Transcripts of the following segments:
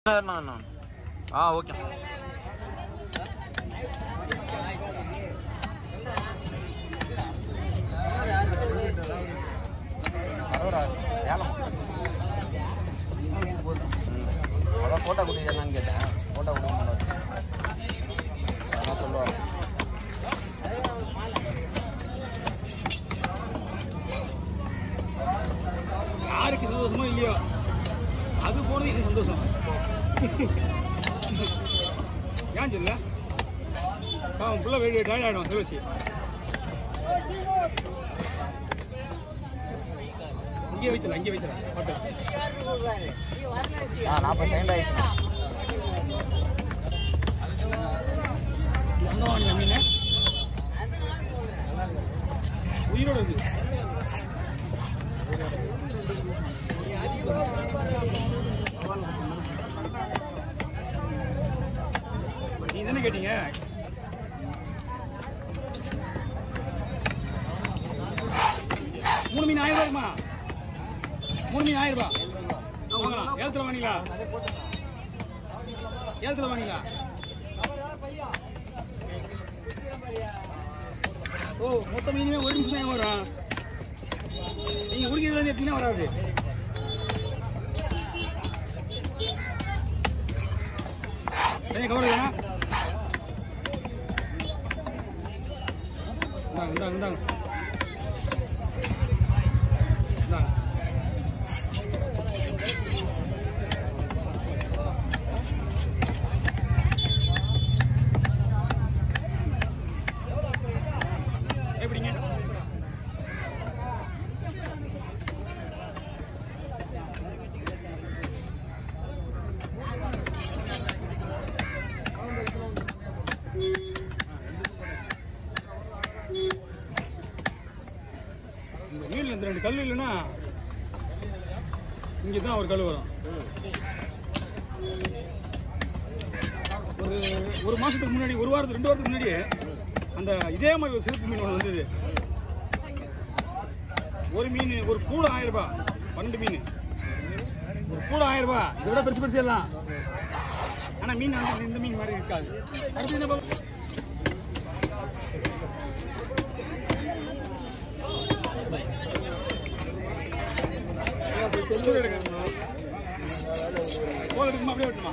Okay. அதான் photo கொடுக்குறேன்னு கேட்டேன். ஃபோட்டோ கொடுக்க அதான் சொல்லுவாங்க. யாருக்கு சந்தோஷமோ இல்லையோ அது போனது எனக்கு சந்தோஷம். ஏன் சொல்ல அவன் ஃபுல்லாக வெயிட் டயர்ட் ஆகிடும் சொல்லிச்சு. இங்கே வைத்தல இங்கே வைத்தல பாட்டு 40 செகண்ட் ஆயிடுச்சு. மீன் உயிரோட இருக்கு. நீங்க என்ன கேட்டீங்க? மூணு மீன் 1000 ரூபாய்மா. 3 மீன் 1000 ரூபாய் வாங்கலாம். ஏலத்தில் வாங்கிங்களா? ஏலத்தில் வாங்கிங்களா? ஓ மொத்த மீனுமே ஒரு நிமிஷம் தான் வரும். நீங்க உரிக்கிறது எப்படின்னா வராது. கவர் வேணா இந்தாங்க இந்தாங்க இந்தாங்க. எப்படிங்க? மீன்ல இந்த 2 கல் இல்லைன்னா இங்கே தான் ஒரு கல் வரும். ஒரு மாசத்துக்கு முன்னாடி, ஒரு வாரத்துக்கு 2 வாரத்துக்கு முன்னாடி அந்த இதே மாதிரி ஒரு சிறப்பு மீன் ஒன்று வந்தது. ஒரு மீன் ஒரு கூட 1000 ரூபாய். 12 மீன் ஒரு கூட 1000 ரூபாய். இதை விட பெருசு பெருசு எல்லாம். ஆனா மீன் வந்து இந்த மீன் மாதிரி இருக்காது. அடுத்து என்ன கோல் எடுக்குமா? அப்படியே வெட்டுமா?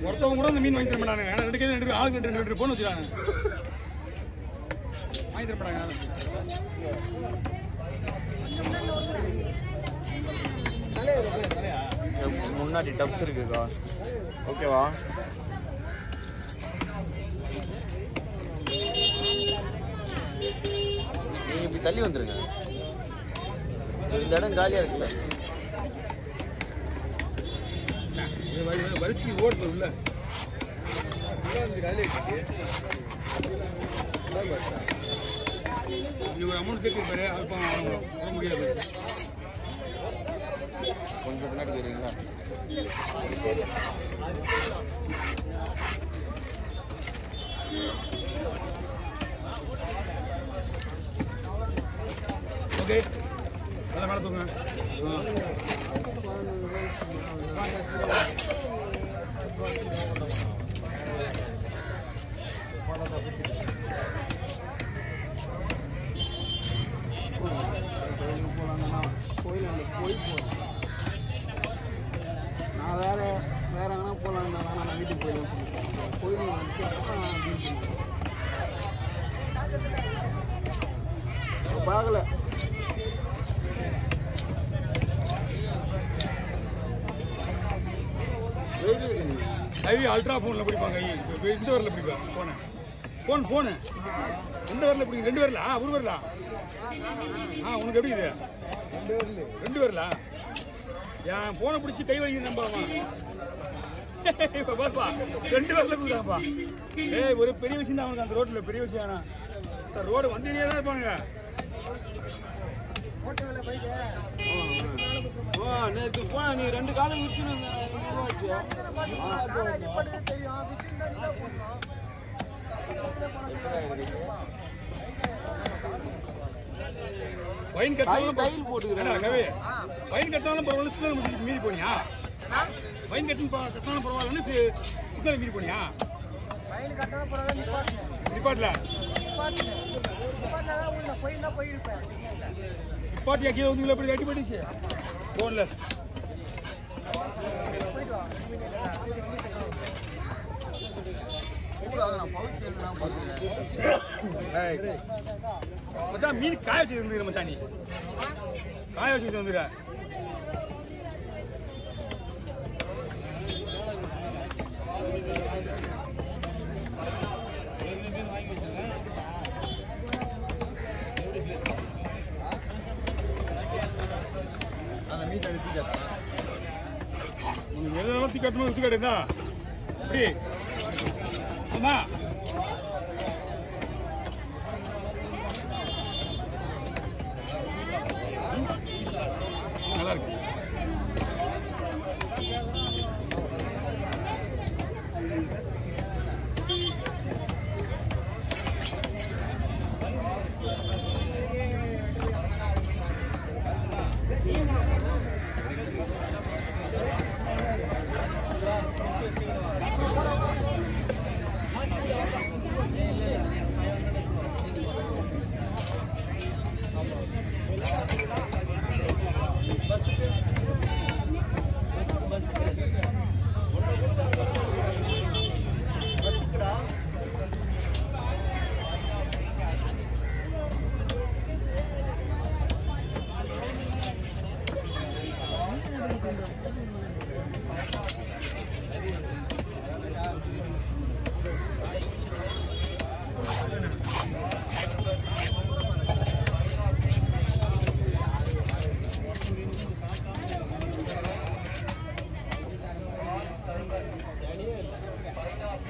ஒருத்தவங்க கூட அந்த மீன் வாங்கி தர மாட்டாங்க. ஏன்னா 2 கேஜி ஆளுக்கு 2 போன் வச்சுருக்காங்க. வாங்கி தர மாட்டாங்க. முன்னாடி டப்ஸ் இருக்குக்கா. ஓகேவா? நீங்க இப்படி தள்ளி வந்துருங்க. இந்த இடம் காலியா இருக்குல்ல. வரிச்சு ஓடுது உள்ள நீ ஒரு அமௌண்ட் கேட்க அது முடியாது. கொஞ்சம் பின்னாடி போயிருங்களா? ஓகே நல்லா மேலே தூங்க. நான் வேற எங்கன்னா போகலாம். நான் வீட்டுக்கு போயிடலாம். கோயில் பார்க்கல. ஐவி அல்ட்ரா ஃபோனில் பிடிப்பாங்க. இந்த வரல பிடிப்பாங்க ஃபோனு எந்த வரல பிடிக்கும்? 2 வரல. ஒரு வரல. உனக்கு எப்படி இது? 2 வரல. என் ஃபோனை பிடிச்சி கை வலிக்கு நம்பாமா? இப்போ பாப்பா 2 வரல பிடிக்காப்பா. ஒரு பெரிய விஷயம் தான் அவனுக்கு அந்த ரோட்டில். பெரிய விஷயம். ஆனால் ரோடு வண்டியிலே தான் இருப்பானுங்க. நேற்று போன நீ 2 காலம் விற்றுன்னு ஃபைன் கட்டாலும் டைல் போட்டுக்கிறேன். கவே ஃபைன் கட்டாலும் பரவாயில்ல, சிக்னல் மீறி போனியா? ஃபைன் கட்டாலும் பரவாயில்லன்னு சிக்னல் மீறி போனியா? நிப்பாட்டல நிப்பாட்டியா? கீழே வந்து எப்படி கட்டி போயிடுச்சு போன்ல. மச்சான் மீன் காய வச்சு இருந்துக்கிற மச்சான், நீ காய வச்சு வந்துடுற. உனக்கு எதெல்லாம் ஊற்றி கட்டணும் ஊற்றி கட்டுதா அப்படி ஆமா. நல்லா இருக்கு.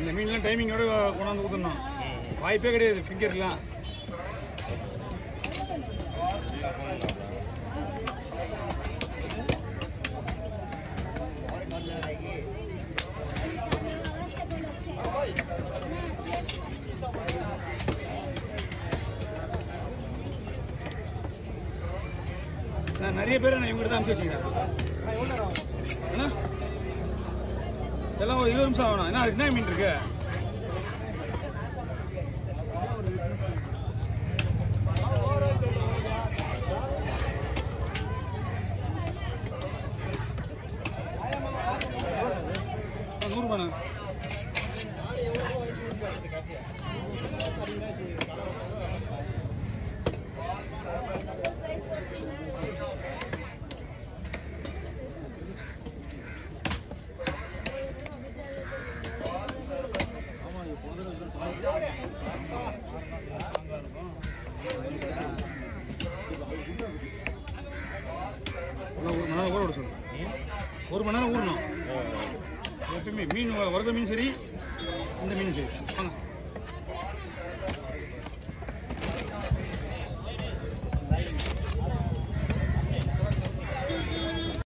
இந்த மீன்லாம் டைமிங்கோட கொண்டாந்து ஊற்றணும், வாய்ப்பே கிடையாது. ஃபிங்கர்லாம் நான் நிறைய பேரை நான் இவங்ககிட்ட தான் அனுப்பிச்சு வச்சுக்கிறேன். ஏன்னா எல்லாம் ஒரு 20 நிமிஷம் ஆகணும். என்ன மீன் இருக்கு? ₹100. ஒரு மணி நேரம் ஊறணும் எப்பயுமே. மீன் வறுத்த மீன் சரி, இந்த மீன் சரி. வாங்க